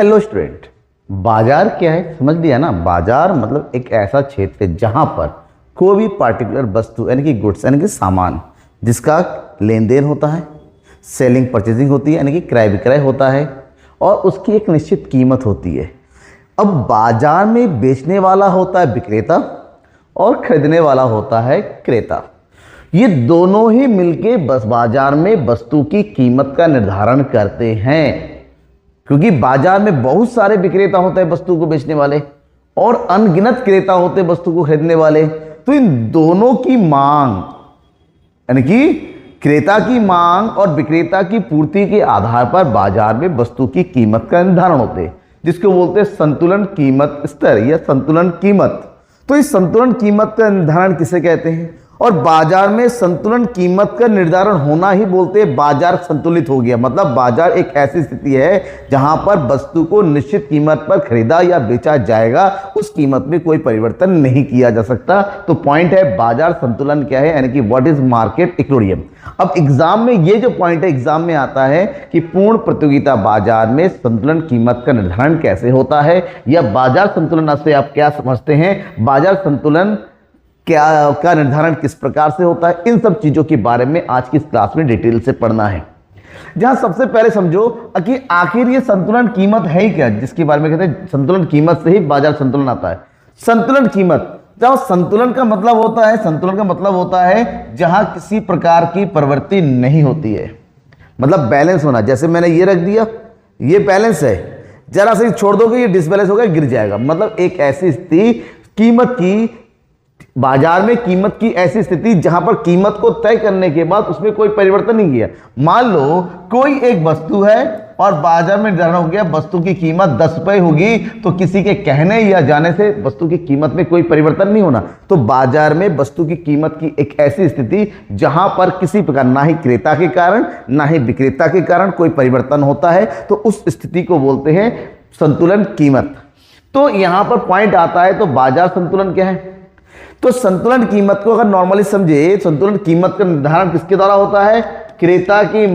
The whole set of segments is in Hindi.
हेलो स्टूडेंट, बाजार क्या है समझ लिया ना। बाजार मतलब एक ऐसा क्षेत्र है जहां पर कोई भी पार्टिकुलर वस्तु यानी कि गुड्स यानी कि सामान जिसका लेन देन होता है, सेलिंग परचेजिंग होती है यानी कि क्रय विक्रय होता है और उसकी एक निश्चित कीमत होती है। अब बाजार में बेचने वाला होता है विक्रेता और खरीदने वाला होता है क्रेता। ये दोनों ही मिलके बस बाजार में वस्तु की कीमत का निर्धारण करते हैं, क्योंकि बाजार में बहुत सारे विक्रेता होते हैं वस्तु को बेचने वाले और अनगिनत क्रेता होते हैं वस्तु को खरीदने वाले। तो इन दोनों की मांग यानी कि क्रेता की मांग और विक्रेता की पूर्ति के आधार पर बाजार में वस्तु की कीमत का निर्धारण होते हैं, जिसको बोलते हैं संतुलन कीमत स्तर या संतुलन कीमत। तो इस संतुलन कीमत का निर्धारण किसे कहते हैं? और बाजार में संतुलन कीमत का निर्धारण होना ही बोलते हैं बाजार संतुलित हो गया। मतलब बाजार एक ऐसी स्थिति है जहां पर वस्तु को निश्चित कीमत पर खरीदा या बेचा जाएगा, उस कीमत में कोई परिवर्तन नहीं किया जा सकता। तो पॉइंट है बाजार संतुलन क्या है, यानी कि व्हाट इज मार्केट इक्विलिब्रियम। अब एग्जाम में ये जो पॉइंट है, एग्जाम में आता है कि पूर्ण प्रतियोगिता बाजार में संतुलन कीमत का निर्धारण कैसे होता है, या बाजार संतुलन से आप क्या समझते हैं, बाजार संतुलन क्या का निर्धारण किस प्रकार से होता है, इन सब चीजों के बारे में आज की इस क्लास में डिटेल से पढ़ना है। जहां सबसे पहले समझो कि आखिर ये संतुलन कीमत है ही क्या, जिसके बारे में कहते हैं संतुलन कीमत से ही बाजार संतुलन आता है। संतुलन कीमत, जब संतुलन का मतलब होता है, संतुलन का मतलब होता है जहां किसी प्रकार की प्रवृत्ति नहीं होती है, मतलब बैलेंस होना। जैसे मैंने ये रख दिया, ये बैलेंस है, जरा से छोड़ दोगे ये डिसबैलेंस होगा, गिर जाएगा। मतलब एक ऐसी स्थिति कीमत की, बाजार में कीमत की ऐसी स्थिति जहां पर कीमत को तय करने के बाद उसमें कोई परिवर्तन नहीं किया। मान लो कोई एक वस्तु है और बाजार में निर्धारण हो गया वस्तु की कीमत 10 रुपए होगी, तो किसी के कहने या जाने से वस्तु की कीमत में कोई परिवर्तन नहीं होना। तो बाजार में वस्तु की कीमत की एक ऐसी स्थिति जहां पर किसी प्रकार ना ही क्रेता के कारण ना ही विक्रेता के कारण कोई परिवर्तन होता है, तो उस स्थिति को बोलते हैं संतुलन कीमत। तो यहां पर पॉइंट आता है, तो बाजार संतुलन क्या है? तो संतुलन कीमत को अगर नॉर्मली समझे, संतुलन कीमत का निर्धारण किसके द्वारा होता है? क्रेता की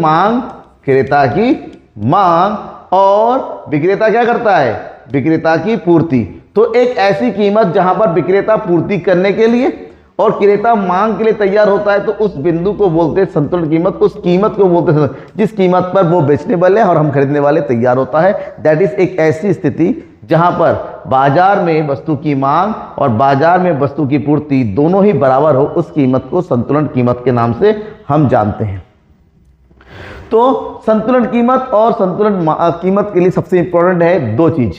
मांग और विक्रेता क्या करता है? विक्रेता की पूर्ति। तो एक ऐसी कीमत जहां पर विक्रेता पूर्ति करने के लिए और क्रेता मांग के लिए तैयार होता है, तो उस बिंदु को बोलते हैं संतुलन कीमत। उस कीमत को बोलते हैं जिस कीमत पर वो बेचने वाले और हम खरीदने वाले तैयार होता है। दैट इज एक ऐसी स्थिति जहां पर बाजार में वस्तु की मांग और बाजार में वस्तु की पूर्ति दोनों ही बराबर हो, उस कीमत को संतुलन कीमत के नाम से हम जानते हैं। तो संतुलन कीमत और संतुलन कीमत के लिए सबसे इंपॉर्टेंट है दो चीज,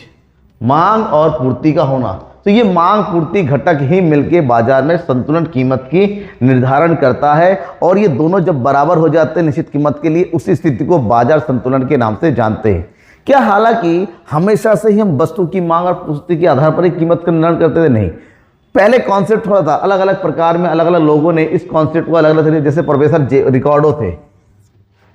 मांग और पूर्ति का होना। तो ये मांग पूर्ति घटक ही मिलके बाजार में संतुलन कीमत की निर्धारण करता है, और ये दोनों जब बराबर हो जाते हैं निश्चित कीमत के लिए, उस स्थिति को बाजार संतुलन के नाम से जानते हैं। क्या हालांकि हमेशा से ही हम वस्तु की मांग और पूर्ति के आधार पर ही कीमत का निर्धारण करते थे? नहीं। पहले कॉन्सेप्ट थोड़ा था, अलग अलग प्रकार में अलग अलग लोगों ने इस कॉन्सेप्ट को अलग अलग तरीके, जैसे प्रोफेसर रिकार्डो थे,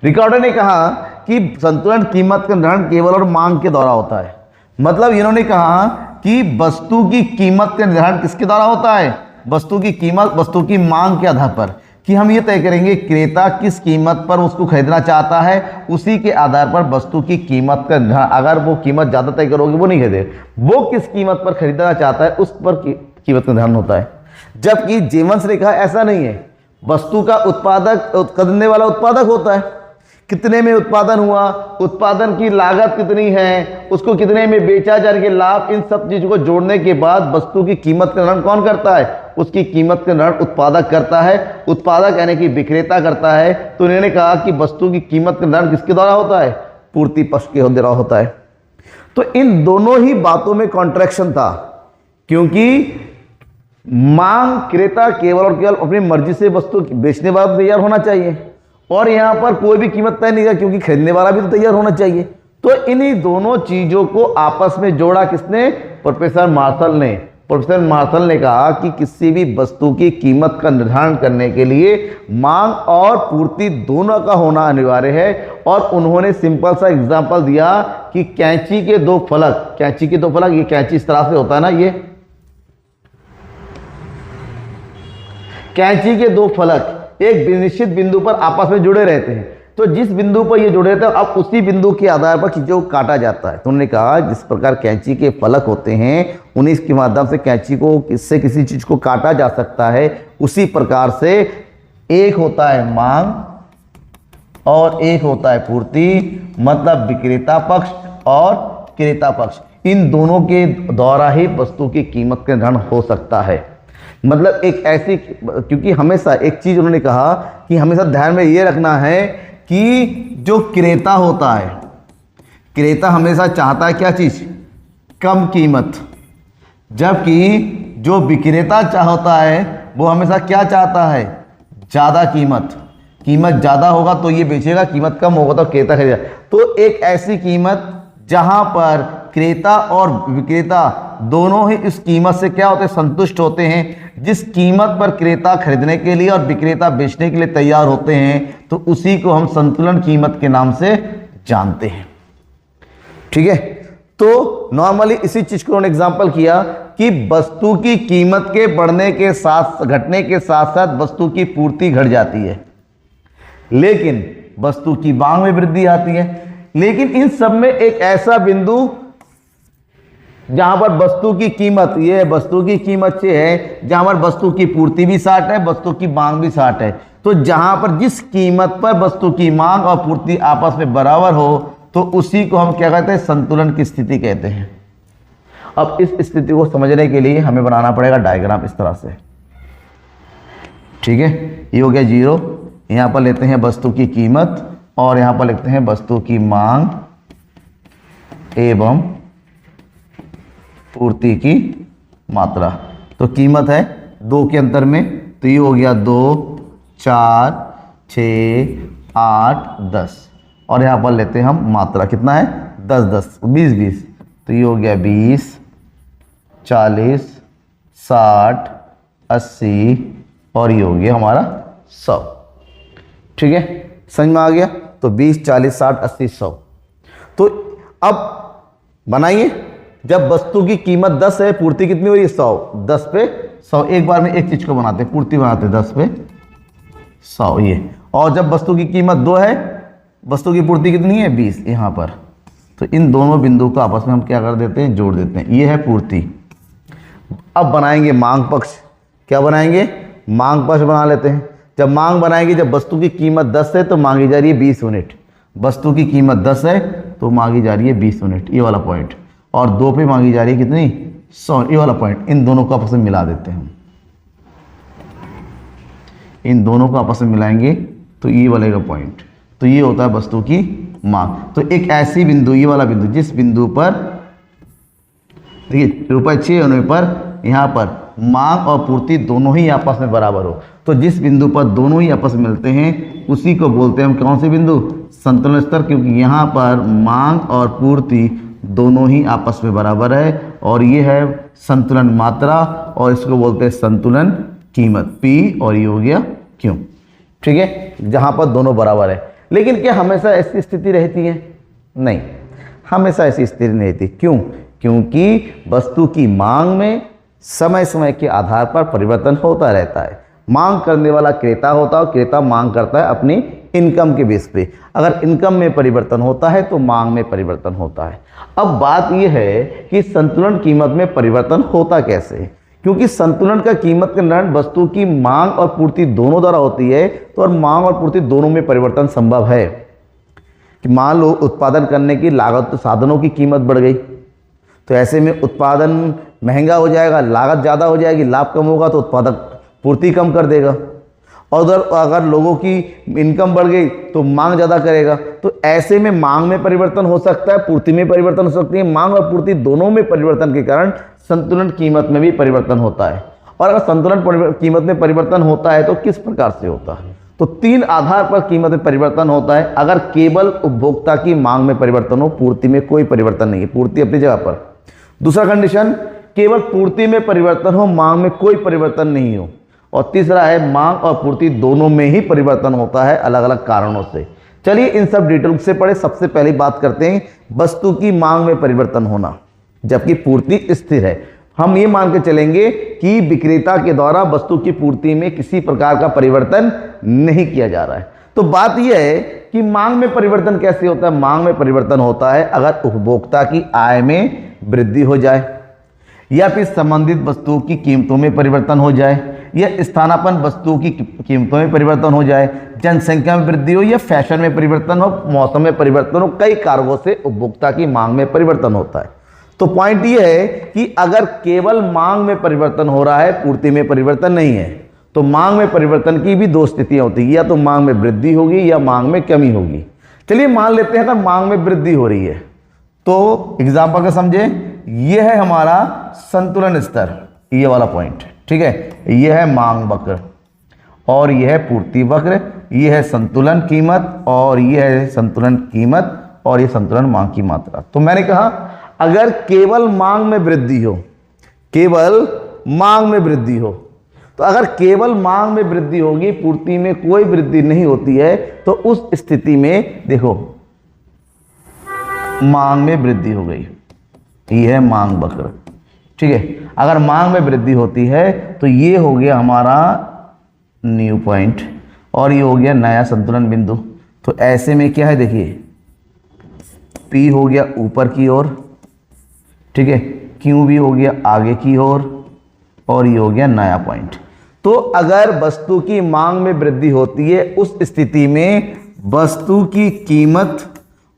रिकार्डो ने कहा कि संतुलन कीमत का निर्धारण केवल और मांग के द्वारा होता है। मतलब इन्होंने कहा कि वस्तु की कीमत का निर्धारण किसके द्वारा होता है? वस्तु की कीमत वस्तु की मांग के आधार पर, कि हम ये तय करेंगे क्रेता किस कीमत पर उसको खरीदना चाहता है, उसी के आधार पर वस्तु की कीमत का निर्धारण। अगर वो कीमत ज्यादा तय करोगे वो नहीं खरीदे, वो किस कीमत पर खरीदना चाहता है उस पर कीमत का निर्धारण होता है। जबकि जेम्स ने कहा ऐसा नहीं है, वस्तु का उत्पादक खरीदने वाला उत्पादक होता है, कितने में उत्पादन हुआ, उत्पादन की लागत कितनी है, उसको कितने में बेचा जाने के लाभ, इन सब चीजों को जोड़ने के बाद वस्तु की कीमत का निर्धारण कौन करता है? उसकी कीमत का निर्धारण उत्पादक करता है, उत्पादक यानी कि विक्रेता करता है। तो उन्होंने कहा कि वस्तु की कीमत का निर्धारण किसके द्वारा होता है? पूर्ति पक्ष के द्वारा होता है। तो इन दोनों ही बातों में कॉन्ट्रैक्शन था, क्योंकि मांग क्रेता केवल और केवल अपनी मर्जी से वस्तु बेचने वाला तैयार होना चाहिए, और यहां पर कोई भी कीमत तय नहीं है क्योंकि खरीदने वाला भी तो तैयार होना चाहिए। तो इन्हीं दोनों चीजों को आपस में जोड़ा किसने? प्रोफेसर मार्शल ने। प्रोफेसर मार्शल ने कहा कि किसी भी वस्तु की कीमत का निर्धारण करने के लिए मांग और पूर्ति दोनों का होना अनिवार्य है। और उन्होंने सिंपल सा एग्जांपल दिया कि कैंची के दो फलक, कैंची के दो फलक, ये कैंची इस तरह से होता है ना, ये कैंची के दो फलक एक निश्चित बिंदु पर आपस में जुड़े रहते हैं। तो जिस बिंदु पर ये जुड़े थे अब उसी बिंदु के आधार पर चीज़ों को काटा जाता है। तो उन्होंने कहा जिस प्रकार कैंची के फलक होते हैं उन्हीं के माध्यम से कैंची को किससे किसी चीज़ को काटा जा सकता है, उसी प्रकार से एक होता है मांग और एक होता है पूर्ति, मतलब विक्रेता पक्ष और क्रेता पक्ष, इन दोनों के द्वारा ही वस्तु की कीमत का निर्धारण हो सकता है। मतलब एक ऐसी, क्योंकि हमेशा एक चीज़ उन्होंने कहा कि हमेशा ध्यान में ये रखना है कि जो क्रेता होता है, क्रेता हमेशा चाहता है क्या चीज़, कम कीमत, जबकि जो विक्रेता चाहता है वो हमेशा क्या चाहता है, ज़्यादा कीमत। कीमत ज़्यादा होगा तो ये बेचेगा, कीमत कम होगा तो क्रेता खरीदेगा। तो एक ऐसी कीमत जहां पर क्रेता और विक्रेता दोनों ही इस कीमत से क्या होते हैं, संतुष्ट होते हैं। जिस कीमत पर क्रेता खरीदने के लिए और विक्रेता बेचने के लिए तैयार होते हैं तो उसी को हम संतुलन कीमत के नाम से जानते हैं। ठीक है, तो नॉर्मली इसी चीज को उन्होंने एग्जांपल किया कि वस्तु की कीमत के बढ़ने के साथ, घटने के साथ साथ वस्तु की पूर्ति घट जाती है, लेकिन वस्तु की मांग में वृद्धि आती है। लेकिन इन सब में एक ऐसा बिंदु जहां पर वस्तु की कीमत, ये वस्तु की कीमत से है जहां पर वस्तु की पूर्ति भी 60 है, वस्तु की मांग भी 60 है। तो जहां पर जिस कीमत पर वस्तु की मांग और पूर्ति आपस में बराबर हो तो उसी को हम क्या कहते हैं, संतुलन की स्थिति कहते हैं। अब इस स्थिति को समझने के लिए हमें बनाना पड़ेगा डायग्राम इस तरह से। ठीक है, ये हो गया 0, यहां पर लेते हैं वस्तु की कीमत और यहां पर लिखते हैं वस्तु की मांग एवं पूर्ति की मात्रा। तो कीमत है 2 के अंतर में, तो ये हो गया 2, 4, 6, 8, 10 और यहाँ पर लेते हैं हम मात्रा, कितना है 10, 10, 20, 20, तो ये हो गया 20, 40, 60, 80 और ये हो गया हमारा 100। ठीक है, समझ में आ गया। तो 20, 40, 60, 80, 100। तो अब बनाइए, जब वस्तु की कीमत 10 है, पूर्ति कितनी हो रही है 100, 10 पे 100, एक बार में एक चीज को बनाते हैं, पूर्ति बनाते हैं 10 पे 100 ये। और जब वस्तु की कीमत 2 है, वस्तु की पूर्ति कितनी है 20 यहाँ पर, तो इन दोनों बिंदु को आपस में हम क्या कर देते हैं, जोड़ देते हैं, ये है पूर्ति। अब बनाएंगे मांग पक्ष, क्या बनाएंगे, मांग पक्ष बना लेते हैं। जब मांग बनाएंगे, जब वस्तु की कीमत 10 है तो मांगी जा रही है 20 यूनिट, वस्तु की कीमत 10 है तो मांगी जा रही है 20 यूनिट, ये वाला पॉइंट, और 2 पे मांगी जा रही है कितनी 100, ये वाला पॉइंट। इन दोनों को आपस में मिला देते हैं, इन दोनों को आपस में मिलाएंगे तो ये वाले का पॉइंट, तो ये होता है वस्तु की मांग। तो एक ऐसी बिंदु, ये वाला बिंदु, जिस बिंदु पर देखिए ₹6 होने पर यहाँ पर मांग और पूर्ति दोनों ही आपस में बराबर हो, तो जिस बिंदु पर दोनों ही आपस में मिलते हैं उसी को बोलते हैं हम कौन से बिंदु, संतुलन स्तर, क्योंकि यहाँ पर मांग और पूर्ति दोनों ही आपस में बराबर है और ये है संतुलन मात्रा और इसको बोलते हैं संतुलन कीमत P और ये हो गया Q। ठीक है, जहाँ पर दोनों बराबर है। लेकिन क्या हमेशा ऐसी स्थिति रहती है, नहीं, हमेशा ऐसी स्थिति नहीं रहती। क्यों, क्योंकि वस्तु की मांग में समय समय के आधार पर परिवर्तन होता रहता है। मांग करने वाला क्रेता होता है और क्रेता मांग करता है अपनी इनकम के बेस पे। अगर इनकम में परिवर्तन होता है तो मांग में परिवर्तन होता है। अब बात यह है कि संतुलन कीमत में परिवर्तन होता कैसे, क्योंकि संतुलन का कीमत का निर्धारण वस्तु की मांग और पूर्ति दोनों द्वारा होती है, तो और मांग और पूर्ति दोनों में परिवर्तन संभव है। कि मान लो उत्पादन करने की लागत, साधनों की कीमत बढ़ गई तो ऐसे में उत्पादन महंगा हो जाएगा, लागत ज़्यादा हो जाएगी, लाभ कम होगा तो उत्पादक पूर्ति कम कर देगा। और उधर अगर लोगों की इनकम बढ़ गई तो मांग ज़्यादा करेगा। तो ऐसे में मांग में परिवर्तन हो सकता है, पूर्ति में परिवर्तन हो सकती है। मांग और पूर्ति दोनों में परिवर्तन के कारण संतुलन कीमत में भी परिवर्तन होता है। और अगर संतुलन कीमत में परिवर्तन होता है तो किस प्रकार से होता है, तो 3 आधार पर कीमत में परिवर्तन होता है। अगर केवल उपभोक्ता की मांग में परिवर्तन हो, पूर्ति में कोई परिवर्तन नहीं है, पूर्ति अपनी जगह पर। दूसरा कंडीशन, केवल पूर्ति में परिवर्तन हो, मांग में कोई परिवर्तन नहीं हो। और तीसरा है मांग और पूर्ति दोनों में ही परिवर्तन होता है अलग अलग कारणों से। चलिए इन सब डिटेल से पढ़े। सबसे पहली बात करते हैं वस्तु की मांग में परिवर्तन होना जबकि पूर्ति स्थिर है। हम ये मान के चलेंगे कि विक्रेता के द्वारा वस्तु की पूर्ति में किसी प्रकार का परिवर्तन नहीं किया जा रहा है। तो बात यह है कि मांग में परिवर्तन कैसे होता है। मांग में परिवर्तन होता है अगर उपभोक्ता की आय में वृद्धि हो जाए, या फिर संबंधित वस्तुओं की कीमतों में परिवर्तन हो जाए, या स्थानापन्न वस्तुओं की कीमतों में परिवर्तन हो जाए, जनसंख्या में वृद्धि हो, या फैशन में परिवर्तन हो, मौसम में परिवर्तन हो। कई कारकों से उपभोक्ता की मांग में परिवर्तन होता है। तो पॉइंट ये है कि अगर केवल मांग में परिवर्तन हो रहा है, पूर्ति में परिवर्तन नहीं है, तो मांग में परिवर्तन की भी दो स्थितियां होती है, या तो मांग में वृद्धि होगी या मांग में कमी होगी। चलिए मान लेते हैं अगर मांग में वृद्धि हो रही है, तो एग्जाम्पल का समझे, यह है हमारा संतुलन स्तर, ये वाला पॉइंट, ठीक है। यह है मांग वक्र और यह है पूर्ति वक्र, यह है संतुलन कीमत और यह है संतुलन कीमत और यह संतुलन मांग की मात्रा। तो मैंने कहा अगर केवल मांग में वृद्धि हो, केवल मांग में वृद्धि हो, तो अगर केवल मांग में वृद्धि होगी, पूर्ति में कोई वृद्धि नहीं होती है, तो उस स्थिति में देखो मांग में वृद्धि हो गई, ये है मांग वक्र, ठीक है। अगर मांग में वृद्धि होती है तो ये हो गया हमारा न्यू पॉइंट और ये हो गया नया संतुलन बिंदु। तो ऐसे में क्या है देखिए, P हो गया ऊपर की ओर, ठीक है, Q भी हो गया आगे की ओर और ये हो गया नया पॉइंट। तो अगर वस्तु की मांग में वृद्धि होती है, उस स्थिति में वस्तु की कीमत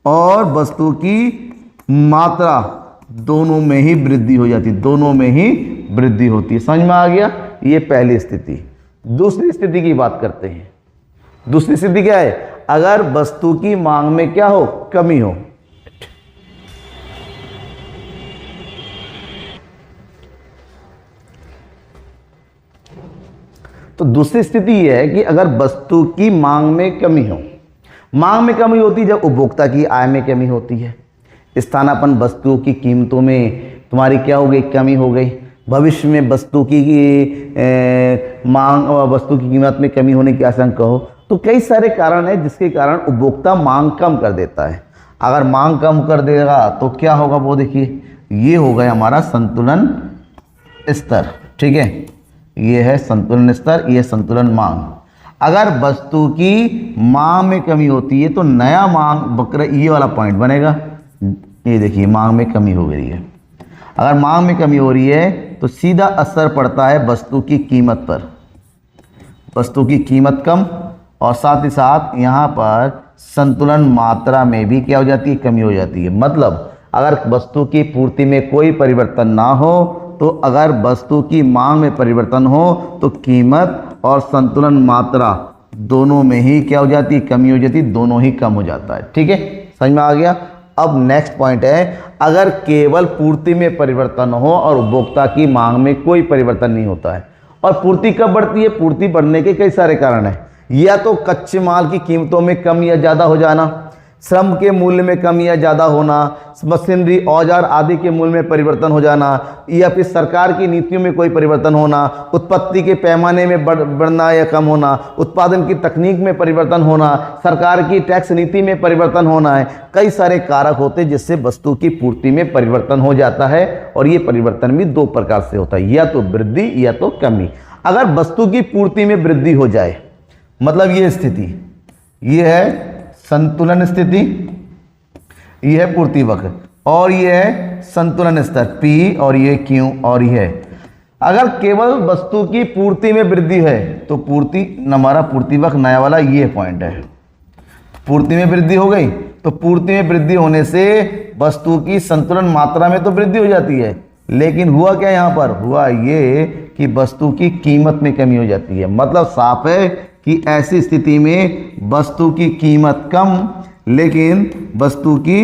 और वस्तु की मात्रा दोनों में ही वृद्धि हो जाती है, दोनों में ही वृद्धि होती है। समझ में आ गया, ये पहली स्थिति। दूसरी स्थिति की बात करते हैं। दूसरी स्थिति क्या है, अगर वस्तु की मांग में क्या हो, कमी हो। तो दूसरी स्थिति यह है कि अगर वस्तु की मांग में कमी हो, मांग में कमी होती है जब उपभोक्ता की आय में कमी होती है, स्थानापन्न वस्तुओं की कीमतों में तुम्हारी क्या हो गई, कमी हो गई, भविष्य में वस्तु की मांग और वस्तु की कीमत में कमी होने की आशंका हो। तो कई सारे कारण हैं जिसके कारण उपभोक्ता मांग कम कर देता है। अगर मांग कम कर देगा तो क्या होगा, वो देखिए, ये हो गया हमारा संतुलन स्तर, ठीक है। ये है संतुलन स्तर, ये संतुलन मांग। अगर वस्तु की मांग में कमी होती है तो नया मांग वक्र ये वाला पॉइंट बनेगा। ये देखिए मांग में कमी हो गई है। अगर मांग में कमी हो रही है तो सीधा असर पड़ता है वस्तु की कीमत पर, वस्तु की कीमत कम, और साथ ही साथ यहाँ पर संतुलन मात्रा में भी क्या हो जाती है, कमी हो जाती है। मतलब अगर वस्तु की पूर्ति में कोई परिवर्तन ना हो, तो अगर वस्तु की मांग में परिवर्तन हो तो कीमत और संतुलन मात्रा दोनों में ही क्या हो जाती है, कमी हो जाती है, दोनों ही कम हो जाता है, ठीक है। समझ में आ गया। अब नेक्स्ट पॉइंट है, अगर केवल पूर्ति में परिवर्तन हो और उपभोक्ता की मांग में कोई परिवर्तन नहीं होता है। और पूर्ति कब बढ़ती है, पूर्ति बढ़ने के कई सारे कारण हैं। या तो कच्चे माल की कीमतों में कम या ज़्यादा हो जाना, श्रम के मूल्य में कम या ज़्यादा होना, मशीनरी औजार आदि के मूल्य में परिवर्तन हो जाना, या फिर सरकार की नीतियों में कोई परिवर्तन होना, उत्पत्ति के पैमाने में बढ़ना या कम होना, उत्पादन की तकनीक में परिवर्तन होना, सरकार की टैक्स नीति में परिवर्तन होना है। कई सारे कारक होते हैं जिससे वस्तु की पूर्ति में परिवर्तन हो जाता है। और ये परिवर्तन भी दो प्रकार से होता है, या तो वृद्धि या तो कमी। अगर वस्तु की पूर्ति में वृद्धि हो जाए, मतलब ये स्थिति, ये है संतुलन स्थिति, यह है पूर्ति वक्र, और यह है संतुलन स्तर P और ये Q और यह। अगर केवल वस्तु की पूर्ति में वृद्धि है तो पूर्ति, हमारा पूर्ति वक्र नया वाला ये पॉइंट है, पूर्ति में वृद्धि हो गई। तो पूर्ति में वृद्धि होने से वस्तु की संतुलन मात्रा में तो वृद्धि हो जाती है, लेकिन हुआ क्या यहाँ पर, हुआ ये कि वस्तु की कीमत में कमी हो जाती है। मतलब साफ है कि ऐसी स्थिति में वस्तु की कीमत कम, लेकिन वस्तु की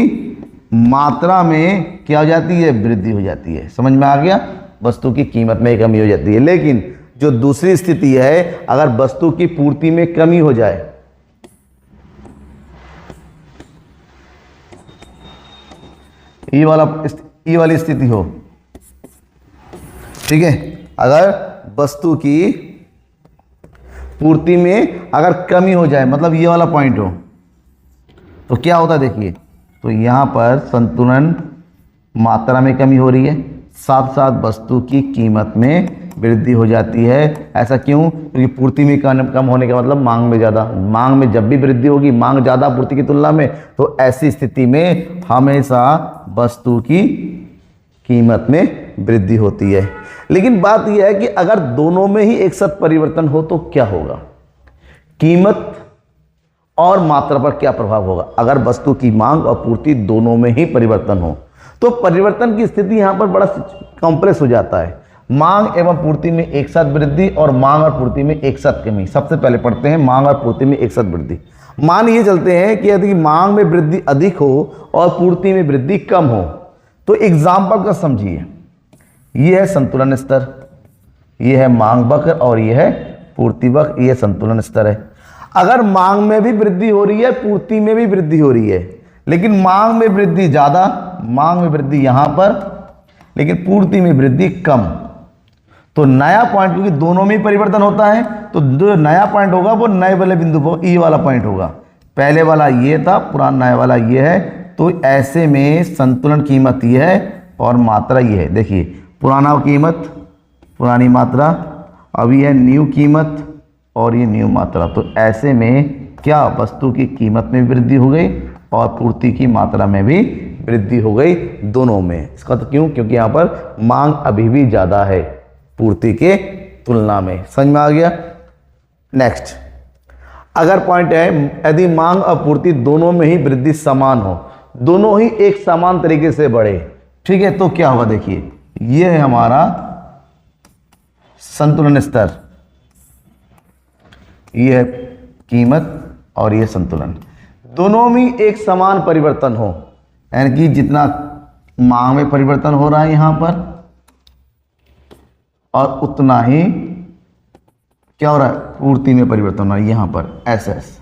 मात्रा में क्या हो जाती है, वृद्धि हो जाती है। समझ में आ गया, वस्तु की कीमत में कमी हो जाती है। लेकिन जो दूसरी स्थिति है, अगर वस्तु की पूर्ति में कमी हो जाए, ये वाली स्थिति हो, ठीक है। अगर वस्तु की पूर्ति में अगर कमी हो जाए, मतलब ये वाला पॉइंट हो, तो क्या होता है देखिए, तो यहाँ पर संतुलन मात्रा में कमी हो रही है, साथ साथ वस्तु की कीमत में वृद्धि हो जाती है। ऐसा क्यों? क्योंकि पूर्ति में कम होने का मतलब मांग में ज़्यादा। मांग में जब भी वृद्धि होगी, मांग ज़्यादा पूर्ति की तुलना में, तो ऐसी स्थिति में हमेशा वस्तु की कीमत में वृद्धि होती है। लेकिन बात यह है कि अगर दोनों में ही एक साथ परिवर्तन हो तो क्या होगा? कीमत और मात्रा पर क्या प्रभाव होगा? अगर वस्तु की मांग और पूर्ति दोनों में ही परिवर्तन हो तो परिवर्तन की स्थिति यहां पर बड़ा कॉम्प्लेक्स हो जाता है। मांग एवं पूर्ति में एक साथ वृद्धि और मांग और पूर्ति में एक साथ कमी। सबसे पहले पढ़ते हैं मांग और पूर्ति में एक साथ वृद्धि। मान ये चलते हैं कि यदि मांग में वृद्धि अधिक हो और पूर्ति में वृद्धि कम हो, तो एग्जाम्पल का समझिए। ये है संतुलन स्तर, ये है मांग वक्र और ये है पूर्ति वक्र, ये संतुलन स्तर है। अगर मांग में भी वृद्धि हो रही है, पूर्ति में भी वृद्धि हो रही है, लेकिन मांग में वृद्धि ज्यादा, मांग में वृद्धि यहां पर, लेकिन पूर्ति में वृद्धि कम, तो नया पॉइंट, क्योंकि दोनों में ही परिवर्तन होता है, तो जो नया पॉइंट होगा वो नए वाले बिंदु पर ई वाला पॉइंट होगा। पहले वाला ये था, पुराना नया वाला ये है, तो ऐसे में संतुलन कीमत ये है और मात्रा ये है। देखिए पुराना कीमत, पुरानी मात्रा, अब ये है न्यू कीमत और ये न्यू मात्रा। तो ऐसे में क्या वस्तु की कीमत में वृद्धि हो गई और पूर्ति की मात्रा में भी वृद्धि हो गई, दोनों में। इसका तो क्यों? क्योंकि यहाँ पर मांग अभी भी ज़्यादा है पूर्ति के तुलना में। समझ में आ गया? नेक्स्ट अगर पॉइंट है, यदि मांग और पूर्ति दोनों में ही वृद्धि समान हो, दोनों ही एक समान तरीके से बढ़े, ठीक है, तो क्या होगा? देखिए ये है हमारा संतुलन स्तर, ये है कीमत और ये संतुलन। दोनों में एक समान परिवर्तन हो, यानी कि जितना मांग में परिवर्तन हो रहा है यहां पर, और उतना ही क्या हो रहा है? पूर्ति में परिवर्तन हो रहा है यहां पर। एसएस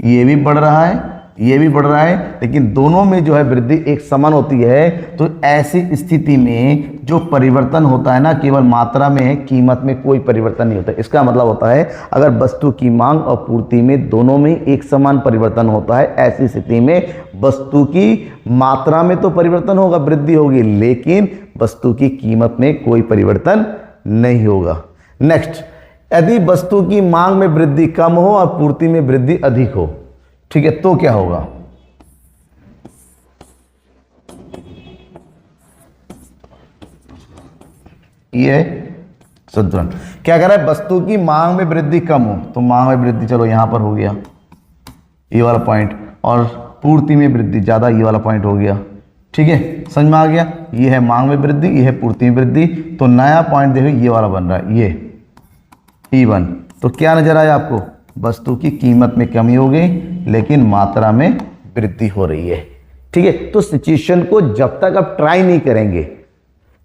ये भी बढ़ रहा है, ये भी बढ़ रहा है, लेकिन दोनों में जो है वृद्धि एक समान होती है। तो ऐसी स्थिति में जो परिवर्तन होता है ना, केवल मात्रा में है, कीमत में कोई परिवर्तन नहीं होता। इसका मतलब होता है अगर वस्तु की मांग और पूर्ति में दोनों में एक समान परिवर्तन होता है, ऐसी स्थिति में वस्तु की मात्रा में तो परिवर्तन होगा, वृद्धि होगी, लेकिन वस्तु की कीमत में कोई परिवर्तन नहीं होगा। नेक्स्ट, यदि वस्तु की मांग में वृद्धि कम हो और पूर्ति में वृद्धि अधिक हो, ठीक है, तो क्या होगा? ये संतुलन क्या कह रहा है? वस्तु की मांग में वृद्धि कम हो, तो मांग में वृद्धि चलो यहां पर हो गया, ये वाला पॉइंट, और पूर्ति में वृद्धि ज्यादा, ये वाला पॉइंट हो गया। ठीक है, समझ में आ गया? ये है मांग में वृद्धि, ये है पूर्ति में वृद्धि। तो नया पॉइंट देखो ये वाला बन रहा है, ये E1। तो क्या नजर आया आपको? वस्तु की कीमत में कमी हो गई, लेकिन मात्रा में वृद्धि हो रही है। ठीक है, तो सिचुएशन को जब तक आप ट्राई नहीं करेंगे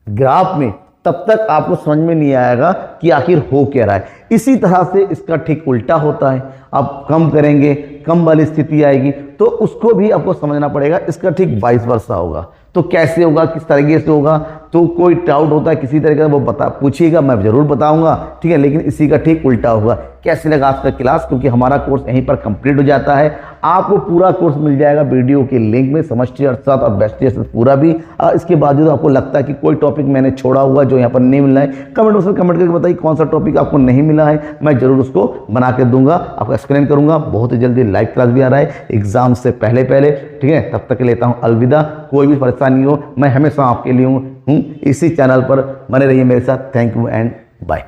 ग्राफ में, तब तक आपको समझ में नहीं आएगा कि आखिर हो क्या रहा है। इसी तरह से इसका ठीक उल्टा होता है। आप कम करेंगे, कम वाली स्थिति आएगी, तो उसको भी आपको समझना पड़ेगा। इसका ठीक वाइस वर्सा होगा। तो कैसे होगा, किस तरीके से होगा, तो कोई डाउट होता है किसी तरीके का, वो पूछिएगा, मैं जरूर बताऊंगा। ठीक है, लेकिन इसी का ठीक उल्टा होगा। कैसे लगा आपका क्लास? क्योंकि हमारा कोर्स यहीं पर कंप्लीट हो जाता है। आपको पूरा कोर्स मिल जाएगा वीडियो के लिंक में, समष्टि अर्थशास्त्र और व्यष्टि अर्थशास्त्र पूरा भी। इसके बावजूद आपको लगता है कि कोई टॉपिक मैंने छोड़ा हुआ जो यहाँ पर नहीं मिल रहा है, कमेंट बॉक्स में कमेंट करके बताइए कौन सा टॉपिक आपको नहीं मिला है। मैं जरूर उसको बना के दूंगा, आपको एक्सप्लेन करूंगा। बहुत ही जल्दी लाइव क्लास भी आ रहा है एग्जाम से पहले पहले। ठीक है, तब तक लेता हूँ अलविदा। कोई भी परेशानी हो, मैं हमेशा आपके लिए हूँ। इसी चैनल पर बने रहिए मेरे साथ। Thank you and bye.